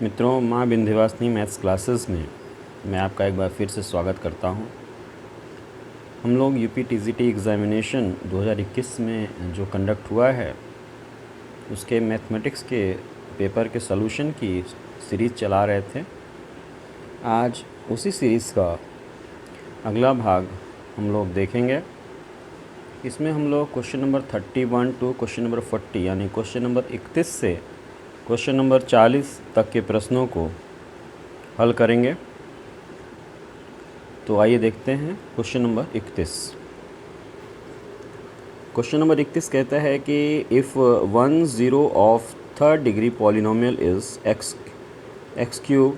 मित्रों, माँ Vindhyavasini maths classes में मैं आपका एक बार फिर से स्वागत करता हूँ। हम लोग यूपी-टीजीटी एग्ज़ामिनेशन 2021 में जो कंडक्ट हुआ है उसके मैथमेटिक्स के पेपर के सॉल्यूशन की सीरीज़ चला रहे थे। आज उसी सीरीज़ का अगला भाग हम लोग देखेंगे। इसमें हम लोग question number 31 to question number 40 यानी क्वेश्चन नंबर 31 से क्वेश्चन नंबर 40 तक के प्रश्नों को हल करेंगे। तो आइए देखते हैं क्वेश्चन नंबर 31। क्वेश्चन नंबर 31 कहता है कि if 1 0 of third degree polynomial is x cube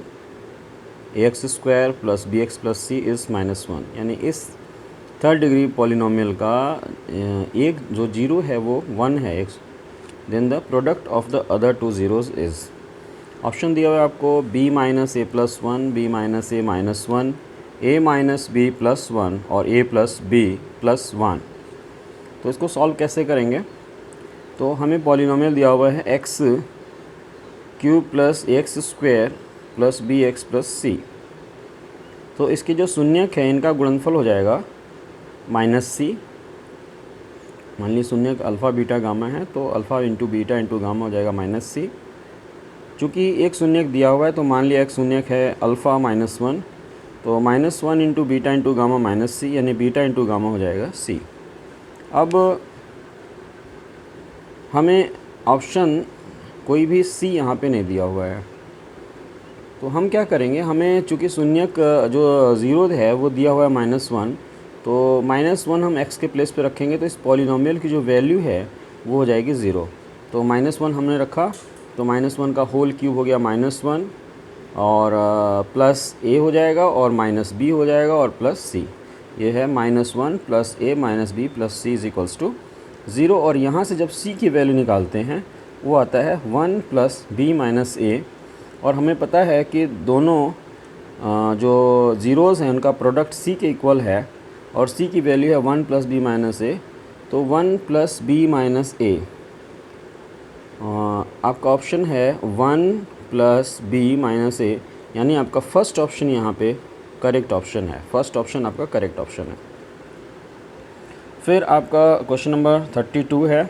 ax square plus b x plus c is -1, यानी इस थर्ड डिग्री पॉलिनोमियल का एक जो जीरो है वो 1 है x, then the product of the other two zeros is. Option दिया हुआ है आपको b minus a plus 1, b minus a minus 1, a minus b plus 1 और a प्लस बी प्लस 1। तो इसको सॉल्व कैसे करेंगे? तो हमें पॉलिनोमियल दिया हुआ है x cube plus x square plus b x plus c. तो इसके जो शून्यक है इनका गुणनफल हो जाएगा माइनस सी। मान लीजिए शून्यक अल्फ़ा बीटा गामा है तो alpha into beta into gamma हो जाएगा माइनस सी। चूँकि एक शून्यक दिया हुआ है तो मान लिया एक शून्यक है अल्फ़ा -1, तो -1 into beta into gamma minus c, यानी बीटा इंटू गामा हो जाएगा सी। अब हमें ऑप्शन कोई भी सी यहाँ पे नहीं दिया हुआ है, तो हम क्या करेंगे, हमें चूँकि शून्यक जो ज़ीरो है वो दिया हुआ है -1, तो -1 हम x के प्लेस पे रखेंगे तो इस पॉलिनोमियल की जो वैल्यू है वो हो जाएगी 0। तो -1 हमने रखा तो -1 का होल क्यूब हो गया -1 और प्लस a हो जाएगा और माइनस b हो जाएगा और प्लस c। ये है -1 plus a minus b plus c is equals to 0। और यहाँ से जब c की वैल्यू निकालते हैं वो आता है 1 प्लस b माइनस a, और हमें पता है कि दोनों जो ज़ीरोज़ हैं उनका प्रोडक्ट c के इक्वल है और c की वैल्यू है 1 प्लस बी माइनस ए, तो 1 प्लस बी माइनस ए आपका ऑप्शन है 1 प्लस बी माइनस ए, यानी आपका फर्स्ट ऑप्शन यहाँ पे करेक्ट ऑप्शन है। फर्स्ट ऑप्शन आपका करेक्ट ऑप्शन है। फिर आपका क्वेश्चन नंबर 32 है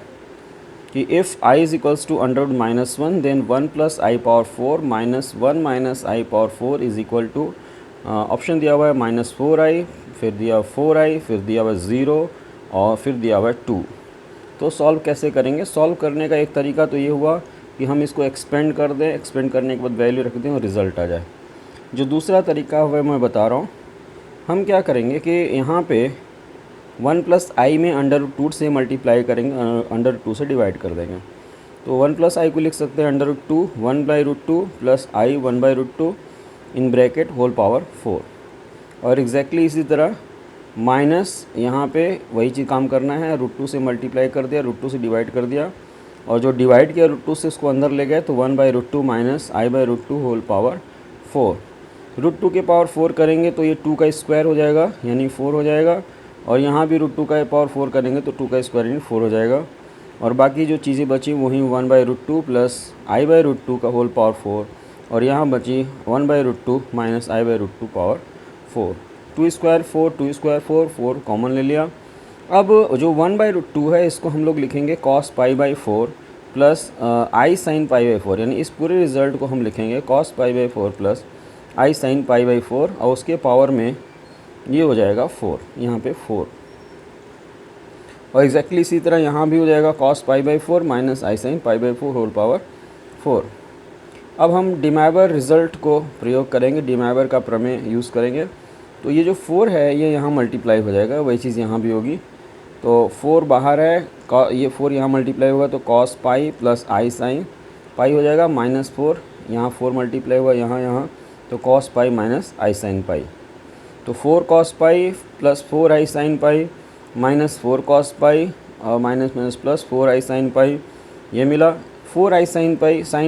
कि if i is equals to √-1 then 1 plus i power 4 minus 1 minus i power 4 is equal to, option दिया हुआ है -4i, फिर दिया 4i, फिर दिया हुआ 0 और फिर दिया हुआ 2। तो सॉल्व कैसे करेंगे? सॉल्व करने का एक तरीका तो ये हुआ कि हम इसको एक्सपेंड कर दें, एक्सपेंड करने के बाद वैल्यू रख दें और रिज़ल्ट आ जाए। जो दूसरा तरीका हुआ मैं बता रहा हूँ, हम क्या करेंगे कि यहाँ पे 1 प्लस आई में √2 से मल्टीप्लाई करेंगे, √2 से डिवाइड कर देंगे। तो 1 प्लस आई को लिख सकते हैं √2, 1/√2 plus i 1/√2 in bracket whole power 4। और एग्जैक्टली इसी तरह माइनस यहाँ पे वही चीज़ काम करना है, √2 से मल्टीप्लाई कर दिया, √2 से डिवाइड कर दिया, और जो डिवाइड किया √2 से उसको अंदर ले गए तो 1/√2 माइनस i/√2 होल पावर 4। √2 के पावर 4 करेंगे तो ये 2 का स्क्वायर हो जाएगा यानी 4 हो जाएगा, और यहाँ भी √2 का पावर 4 करेंगे तो 2 का स्क्वायर यानी 4 हो जाएगा। और बाकी जो चीज़ें बची वही 1/√2 प्लस i/√2 का होल पावर 4, और यहाँ बची 1/√2 minus i/√2 power 4। 2 square 4, 2 square 4, 4 common ले लिया। अब जो 1/√2 है इसको हम लोग लिखेंगे cos π/4 प्लस आई साइन π/4, यानी इस पूरे रिज़ल्ट को हम लिखेंगे cos π/4 प्लस आई साइन π/4, और उसके पावर में ये हो जाएगा 4, यहाँ पे 4। और एग्जैक्टली इसी तरह यहाँ भी हो जाएगा cos π/4 माइनस आई साइन π/4 होल पावर 4। अब हम डिमैबर रिज़ल्ट को प्रयोग करेंगे, डिमैबर का प्रमेय यूज़ करेंगे। तो ये जो 4 है ये यहाँ मल्टीप्लाई हो जाएगा, वही चीज़ यहाँ भी होगी। तो 4 बाहर है, ये 4 यहाँ मल्टीप्लाई होगा तो cos पाई प्लस आई साइन पाई हो जाएगा, -4 यहाँ 4 मल्टीप्लाई हुआ यहाँ तो cos पाई माइनस आई साइन पाई। तो 4 cos पाई प्लस 4 आई साइन पाई माइनस 4 cos पाई और माइनस प्लस 4 आई साइन पाई, ये मिला। 4 आई साइन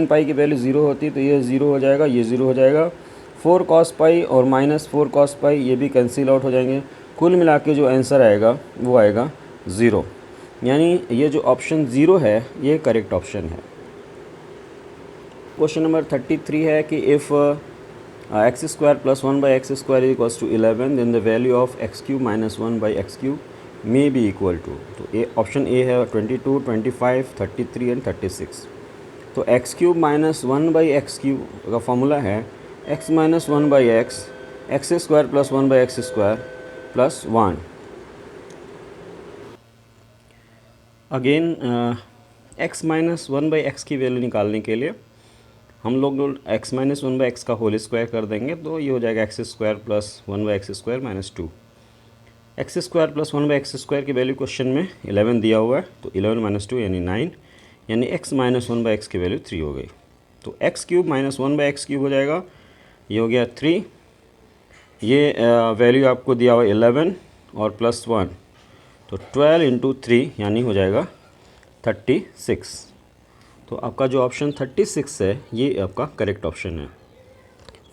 पाई की वैल्यू 0 होती तो ये 0 हो जाएगा, ये 0 हो जाएगा। 4 cos पाई और माइनस 4 cos पाई ये भी कैंसिल आउट हो जाएंगे। कुल मिला के जो आंसर आएगा वो आएगा 0, यानी ये जो ऑप्शन 0 है ये करेक्ट ऑप्शन है। क्वेश्चन नंबर 33 है कि if x square plus 1 by x square equals to 11 then the value of x cube minus 1 by x cube may be equal to. तो ए ऑप्शन ए है 22, 25, 33 and 36। तो x cube minus 1 by x cube का formula है x minus 1 by x square plus 1 by x square plus 1। Again x minus 1 by x की value निकालने के लिए हम लोग एक्स माइनस 1 बाई एक्स का होल स्क्वायर कर देंगे, तो ये हो जाएगा x square plus 1 by x square minus 2। X square plus 1 by x square की वैल्यू क्वेश्चन में 11 दिया हुआ है, तो 11 माइनस 2 यानी 9, यानी एक्स माइनस 1 बाई एक्स की वैल्यू 3 हो गई। तो x cube minus 1 by x cube हो जाएगा, ये हो गया 3। ये वैल्यू आपको दिया हुआ 11 और प्लस 1, तो 12 इंटू 3 यानी हो जाएगा 36। तो आपका जो ऑप्शन 36 है ये आपका करेक्ट ऑप्शन है।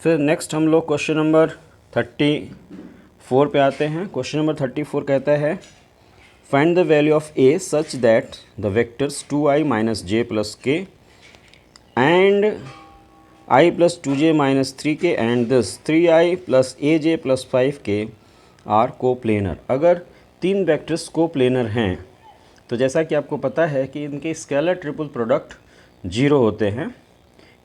फिर नेक्स्ट हम लोग क्वेश्चन नंबर 34 पे आते हैं। क्वेश्चन नंबर 34 कहता है find the value of a such that the vectors 2i minus j plus k and i plus 2j minus 3k and this 3i plus aj plus 5k are coplanar. अगर 3 vectors coplanar हैं तो जैसा कि आपको पता है कि इनके स्केलर ट्रिपल प्रोडक्ट 0 होते हैं,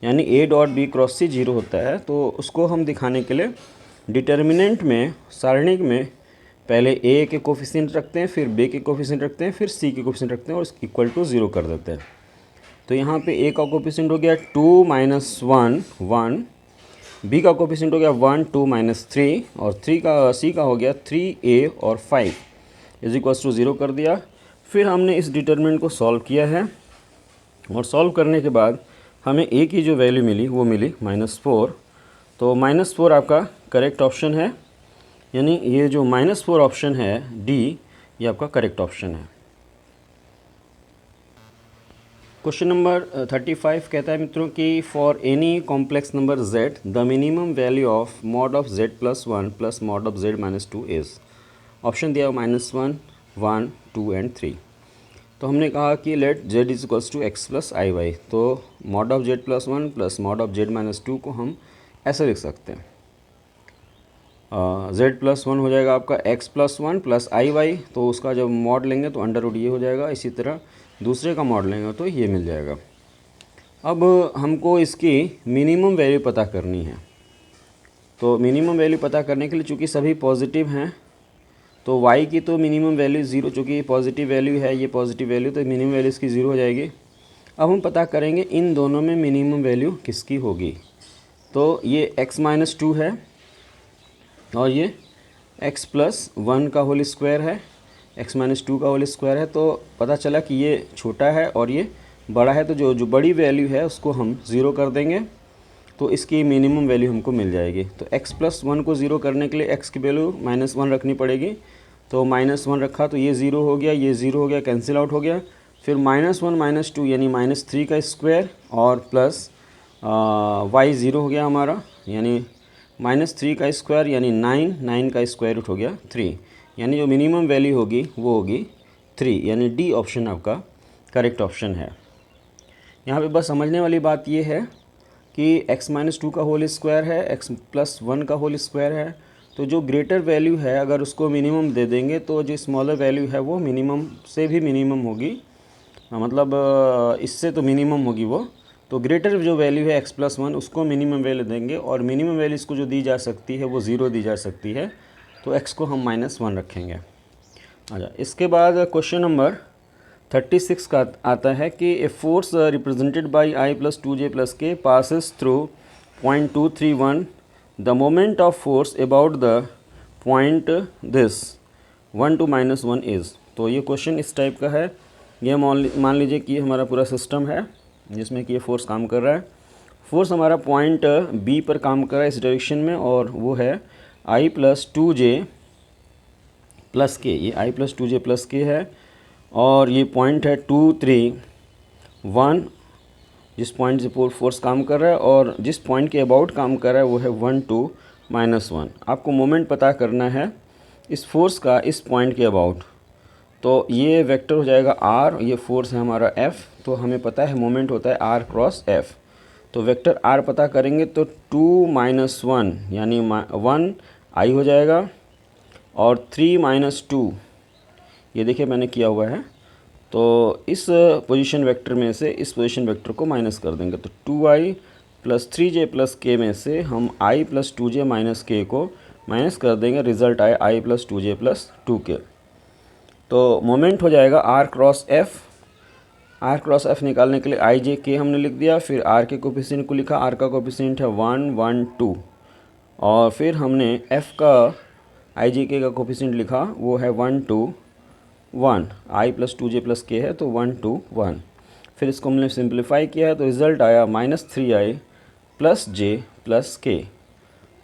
यानी a dot b cross c 0 होता है। तो उसको हम दिखाने के लिए डिटर्मिनेंट में सारणिक में पहले a के कोफिशिएंट रखते हैं, फिर b के कोफिशिएंट रखते हैं, फिर c के कोफिशिएंट रखते हैं और इक्वल टू 0 कर देते हैं। तो यहाँ पे a का कोफिशिएंट हो गया 2 माइनस 1 1, b का कोफिशिएंट हो गया 1 2 माइनस 3 और c का हो गया 3a और 5 इज इक्वल्स टू 0 कर दिया। फिर हमने इस डिटर्मिनेंट को सॉल्व किया है और सॉल्व करने के बाद हमें a की जो वैल्यू मिली वो मिली -4। तो -4 आपका करेक्ट ऑप्शन है, यानी ये जो -4 ऑप्शन है डी, ये आपका करेक्ट ऑप्शन है। क्वेश्चन नंबर 35 कहता है मित्रों कि for any complex number z the minimum value of mod of z plus 1 plus mod of z minus 2 is. Option दिया -1, 1, 2 एंड 3। तो हमने कहा कि let z is equals to x plus i y. तो mod of z plus 1 plus mod of z minus 2 को हम ऐसे लिख सकते हैं, z प्लस 1 हो जाएगा आपका x plus 1 plus i y. तो उसका जब मॉड लेंगे तो अंडर रूट ये हो जाएगा, इसी तरह दूसरे का मॉड लेंगे तो ये मिल जाएगा। अब हमको इसकी मिनिमम वैल्यू पता करनी है। तो मिनिमम वैल्यू पता करने के लिए चूँकि सभी पॉजिटिव हैं तो y की तो मिनिमम वैल्यू 0, चूँकि पॉजिटिव वैल्यू है, ये पॉजिटिव वैल्यू, तो मिनिमम वैल्यू इसकी 0 हो जाएगी। अब हम पता करेंगे इन दोनों में मिनिमम वैल्यू किसकी होगी। तो ये x माइनस 2 है और ये x प्लस 1 का होल स्क्वायर है, x माइनस 2 का होल स्क्वायर है। तो पता चला कि ये छोटा है और ये बड़ा है, तो जो बड़ी वैल्यू है उसको हम 0 कर देंगे तो इसकी मिनिमम वैल्यू हमको मिल जाएगी। तो x प्लस 1 को 0 करने के लिए x की वैल्यू -1 रखनी पड़ेगी। तो -1 रखा तो ये 0 हो गया, ये 0 हो गया, कैंसिल आउट हो गया। फिर -1 -2 यानी -3 का स्क्वायर और प्लस y 0 हो गया हमारा, यानी -3 का स्क्वायर यानी 9 का स्क्वायर रूट हो गया 3, यानी जो मिनिमम वैल्यू होगी वो होगी 3, यानी डी ऑप्शन आपका करेक्ट ऑप्शन है। यहाँ पे बस समझने वाली बात ये है कि x माइनस 2 का होल स्क्वायर है, x प्लस 1 का होल स्क्वायर है। तो जो ग्रेटर वैल्यू है अगर उसको मिनिमम दे देंगे तो जो स्मॉलर वैल्यू है वो मिनिमम से भी मिनिमम होगी, मतलब इससे तो मिनिमम होगी वो। तो ग्रेटर जो वैल्यू है x प्लस 1 उसको मिनिमम वैल्यू देंगे और मिनिमम वैल्यू इसको जो दी जा सकती है वो 0 दी जा सकती है, तो x को हम -1 रखेंगे। अच्छा, इसके बाद क्वेश्चन नंबर 36 का आता है कि a force represented by i plus 2j plus k passes through point 231 the moment of force about the point this 1 to -1 is. तो ये क्वेश्चन इस टाइप का है। ये मान लीजिए कि हमारा पूरा सिस्टम है जिसमें कि ये फोर्स काम कर रहा है। फोर्स हमारा पॉइंट B पर काम कर रहा है इस डायरेक्शन में, और वो है i प्लस 2j प्लस के। ये i प्लस 2j प्लस के है और ये पॉइंट है 2 3 1, जिस पॉइंट से फोर्स काम कर रहा है, और जिस पॉइंट के अबाउट काम कर रहा है वो है 1 to -1। आपको मोमेंट पता करना है इस फोर्स का इस पॉइंट के अबाउट। तो ये वेक्टर हो जाएगा r, ये फोर्स है हमारा F, तो हमें पता है मोमेंट होता है r क्रॉस F। तो वेक्टर आर पता करेंगे तो 2 माइनस 1 यानी 1 आई हो जाएगा, और 3 माइनस 2 ये देखिए मैंने किया हुआ है। तो इस पोजीशन वेक्टर में से इस पोजीशन वेक्टर को माइनस कर देंगे, तो 2i प्लस 3j प्लस के में से हम i प्लस 2j माइनस के को माइनस कर देंगे, रिजल्ट आए i plus 2j plus 2k। तो मोमेंट हो जाएगा r क्रॉस f निकालने के लिए i j k हमने लिख दिया, फिर r के कोफिशिएंट को लिखा, r का कोफिशिएंट है 1 1 2, और फिर हमने f का i j k का कोफिशिएंट लिखा, वो है 1 2 1, i प्लस 2j प्लस के है तो 1 2 1। फिर इसको हमने सिंप्लीफाई किया है तो रिज़ल्ट आया -3i प्लस j प्लस के।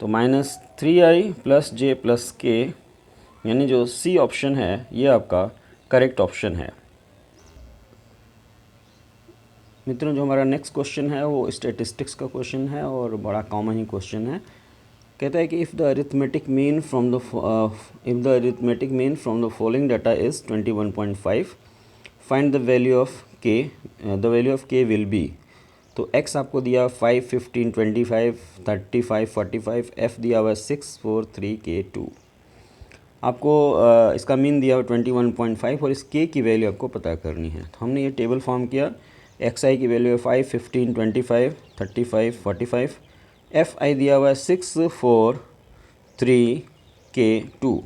तो -3i प्लस j प्लस के यानी जो सी ऑप्शन है ये आपका करेक्ट ऑप्शन है। मित्रों, जो हमारा नेक्स्ट क्वेश्चन है वो स्टैटिस्टिक्स का क्वेश्चन है और बड़ा कॉमन ही क्वेश्चन है। कहता है कि if the arithmetic mean from the following data is 21.5, find the value of के, द वैल्यू ऑफ के विल बी। तो x आपको दिया 5 15 25 35 45, f दिया हुआ 6 4 3 k 2। आपको इसका मीन दिया हुआ 21.5 और इस k की वैल्यू आपको पता करनी है। तो हमने ये टेबल फॉर्म किया, xi की वैल्यू है 5 15 25 35 45, fi दिया हुआ है 6 4 3 k 2।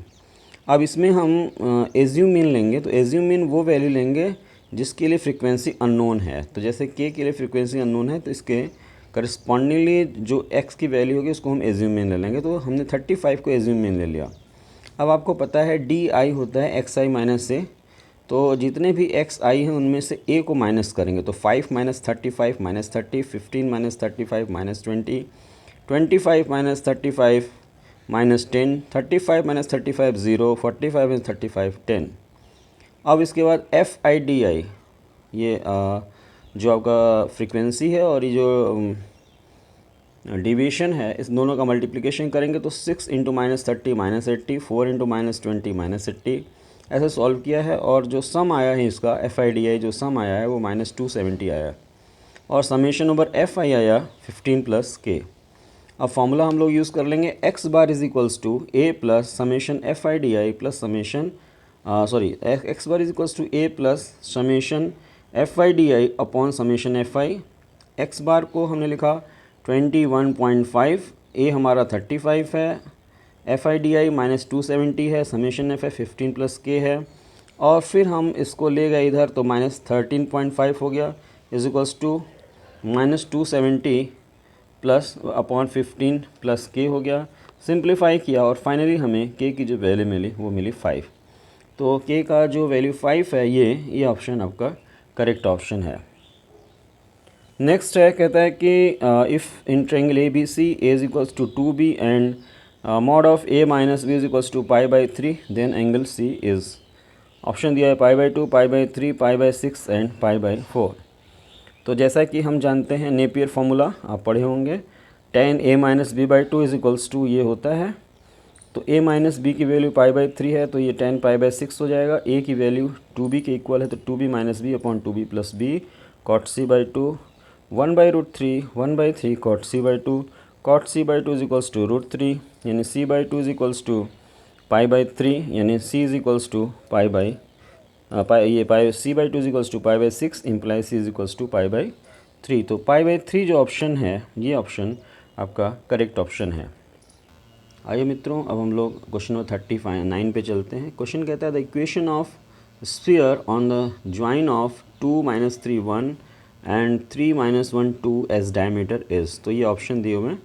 अब इसमें हम एज्यूम मीन लेंगे, तो एज्यूम मीन वो वैल्यू लेंगे जिसके लिए फ्रीक्वेंसी अननोन है। तो जैसे k के लिए फ्रीक्वेंसी अननोन है तो इसके करस्पॉन्डिंगली जो x की वैल्यू होगी उसको हम एज्यूम मीन ले लेंगे। तो हमने 35 को एज्यूम मीन ले लिया। अब आपको पता है di होता है xi माइनस a, तो जितने भी xi हैं उनमें से a को माइनस करेंगे। तो 5 minus 35 minus 30, 15 minus 35 minus 20, 25 minus 35 minus 10, 35 minus 35 0, 45 minus 35 10। अब इसके बाद FIDI ये जो आपका फ्रीक्वेंसी है और ये जो डिवीजन है, इस दोनों का मल्टीप्लिकेशन करेंगे तो 6 into minus 30 minus 80, 4 into minus 20 minus 80, ऐसे सॉल्व किया है। और जो सम आया है इसका FIDI जो सम आया है वो -270 आया, और समेशन ओवर FI आया 15 प्लस के। अब फॉर्मूला हम लोग यूज़ कर लेंगे, x bar is equals to a plus summation FIDI plus summation x bar is equals to a plus summation FIDI upon summation FI। x bar को हमने लिखा 21.5, a हमारा 35 है, FIDI -270 है, समेशन FI 15 प्लस k है, और फिर हम इसको ले गए इधर तो -13.5 हो गया is equals to -270 plus upon 15 plus के हो गया। सिंप्लीफाई किया और फाइनली हमें के की जो वैल्यू मिली वो मिली 5। तो के का जो वैल्यू 5 है ये ऑप्शन आपका करेक्ट ऑप्शन है। नेक्स्ट है, कहता है कि if in triangle A B C a is equals to 2b and mod of a minus b is equals to π/3 then angle C is. Option दिया है π/2 π/3 π/6 एंड π/4। तो जैसा कि हम जानते हैं नेपियर फार्मूला आप पढ़े होंगे, tan a minus b/2 is equals to ये होता है। तो a माइनस बी की वैल्यू π/3 है तो ये tan π/6 हो जाएगा। a की वैल्यू 2b के इक्वल है तो 2b minus b upon 2b plus b cot c/2 1/√3 1/3 cot c/2 is equals to √3 यानी c/2 इज इक्वल्स टू π/3 यानी c is equals to c/2 is equals to π/6 imply c is equals to π/3। तो π/3 जो option है ये option आपका correct option है। आइए मित्रों, अब हम लोग क्वेश्चन नंबर 39 पे चलते हैं। क्वेश्चन कहता है the equation of sphere on the join of 2 - 3 1 and 3 - 1 2 as diameter is. तो ये ऑप्शन दिए हुए हैं,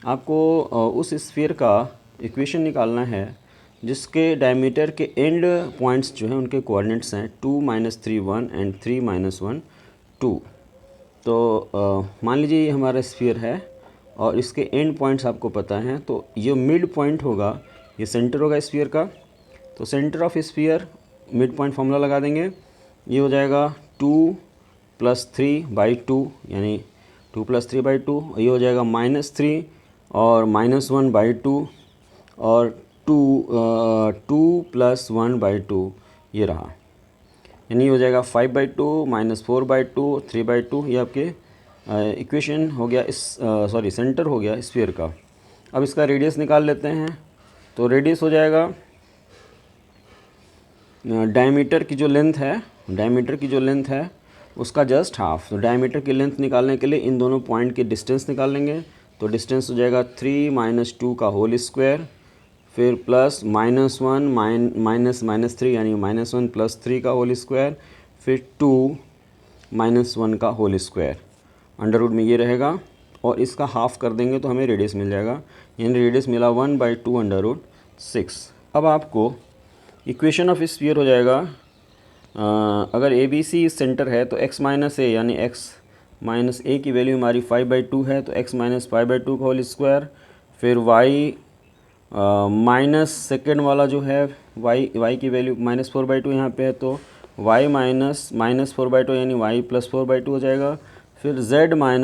आपको उस स्फीयर का इक्वेशन निकालना है जिसके डायमीटर के एंड पॉइंट्स जो हैं उनके कोऑर्डिनेट्स हैं 2 - 3 1 एंड 3 - 1 2। तो मान लीजिए ये हमारा स्फीयर है और इसके एंड पॉइंट्स आपको पता हैं, तो ये मिड पॉइंट होगा, ये सेंटर होगा स्फीयर का। तो centre of sphere mid point formula लगा देंगे, ये हो जाएगा 2 + 3/2 यानी 2 + 3/2। ये हो जाएगा -3 और -1/2 और 2 + 1/2 ये रहा, यानी हो जाएगा 5/2 -4/2 3/2। ये आपके इक्वेशन हो गया इस सॉरी सेंटर हो गया स्फीयर का। अब इसका रेडियस निकाल लेते हैं। तो रेडियस हो जाएगा डायमीटर की जो लेंथ है उसका जस्ट हाफ। तो डायमीटर की लेंथ निकालने के लिए इन दोनों पॉइंट के डिस्टेंस निकाल लेंगे। तो डिस्टेंस हो जाएगा 3 - 2 का होल स्क्वायर, फिर प्लस -1 माइनस 3 यानी -1 + 3 का होल स्क्वायर, फिर 2 - 1 का होल स्क्वायर। अंडर रूट में ये रहेगा और इसका हाफ कर देंगे तो हमें रेडियस मिल जाएगा। यानी रेडियस मिला 1/2 अंडर रूट 6। अब आपको इक्वेशन ऑफ स्फीयर हो जाएगा, अगर ए बी सी सेंटर है तो x - a यानी x - a की वैल्यू हमारी 5/2 है, तो x - 5/2 का होल स्क्वायर, फिर y माइनस सेकेंड वाला जो है y की वैल्यू -4/2 यहाँ पे है, तो y माइनस 4/2 यानी y + 4/2 हो जाएगा। फिर z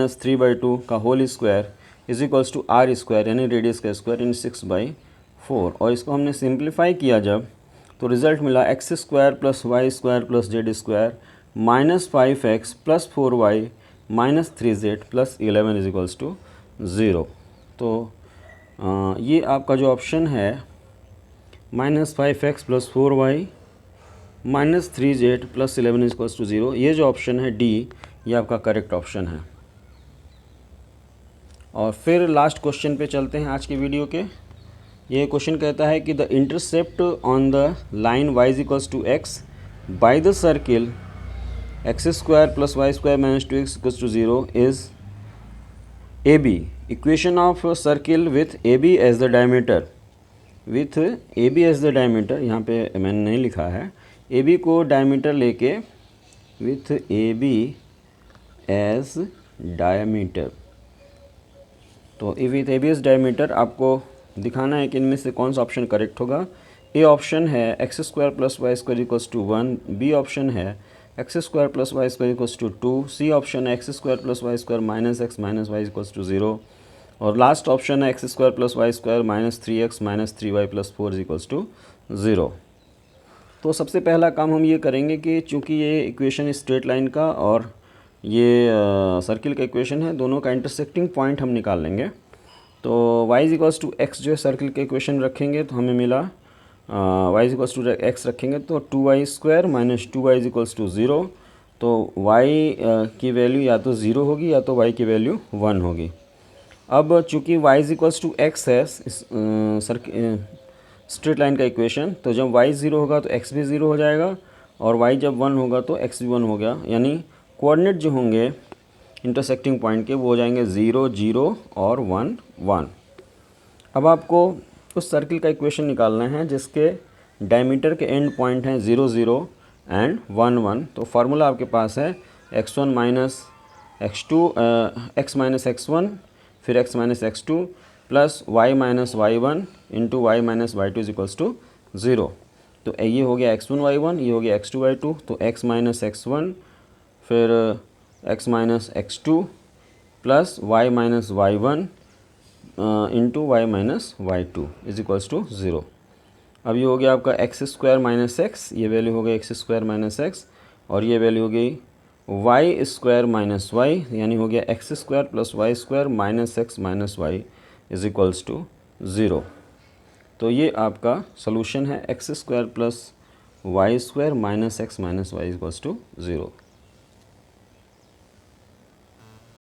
- 3/2 का whole square is equals to r square यानी रेडियस का स्क्वायर इन 6/4। और इसको हमने सिंप्लीफाई किया जब, तो रिज़ल्ट मिला x² + y² + z² -5x + 4y - 3z + 11 is equals to 0। तो ये आपका जो ऑप्शन है -5x + 4y - 3z + 11 is equals to 0, ये जो ऑप्शन है डी, ये आपका करेक्ट ऑप्शन है। और फिर लास्ट क्वेश्चन पे चलते हैं आज के वीडियो के। ये क्वेश्चन कहता है कि the intercept on the line y equals to x by the circle x² + y² - 2x equals to 0 is AB। Equation of circle with AB as the diameter, with AB as the diameter, यहाँ पे मैंने नहीं लिखा है, AB को diameter लेके with AB as diameter. तो with AB as diameter आपको दिखाना है कि इनमें से कौन सा ऑप्शन करेक्ट होगा। ए ऑप्शन है x² + y² equals to 1, B option है x² + y² equals to 2, C option है x² + y² - x - y equals to 0, और लास्ट ऑप्शन है x² + y² - 3x - 3y + 4 equals to 0। तो सबसे पहला काम हम ये करेंगे कि चूँकि ये इक्वेशन स्ट्रेट लाइन का और ये सर्किल का इक्वेशन है, दोनों का इंटरसेक्टिंग पॉइंट हम निकाल लेंगे। तो y इक्वल्स टू x जो है सर्किल के इक्वेशन रखेंगे तो हमें मिला y इक्वल्स टू x रखेंगे तो 2y² - 2y इक्वल्स टू 0। तो y की वैल्यू या तो 0 होगी या तो y की वैल्यू 1 होगी। अब चूँकि y इक्वल्स टू x है स्ट्रेट लाइन का इक्वेशन, तो जब y 0 होगा तो x भी 0 हो जाएगा, और y जब 1 होगा तो x भी 1 हो गया। यानी कोऑर्डिनेट जो होंगे इंटरसेक्टिंग पॉइंट के वो हो जाएंगे 0 0 और 1 1। अब आपको उस सर्किल का इक्वेशन निकालना है जिसके डायमीटर के एंड पॉइंट हैं 0 0 एंड 1 1। तो फार्मूला आपके पास है x1 - x2 x - x1 फिर x - x2 plus y - y1 into y - y2 is equals to 0। तो ये हो गया x1 y1, ये हो गया x2 y2। तो x - x1 फिर x - x2 plus y - y1 into y - y2 is equals to 0। अब ये हो गया आपका x² - x, ये वैल्यू हो गई x² - x, और ये वैल्यू हो गई y² - y, यानी हो गया x² + y² - x - y is equals to 0। तो ये आपका सोल्यूशन है x² + y² - x - y equals to 0।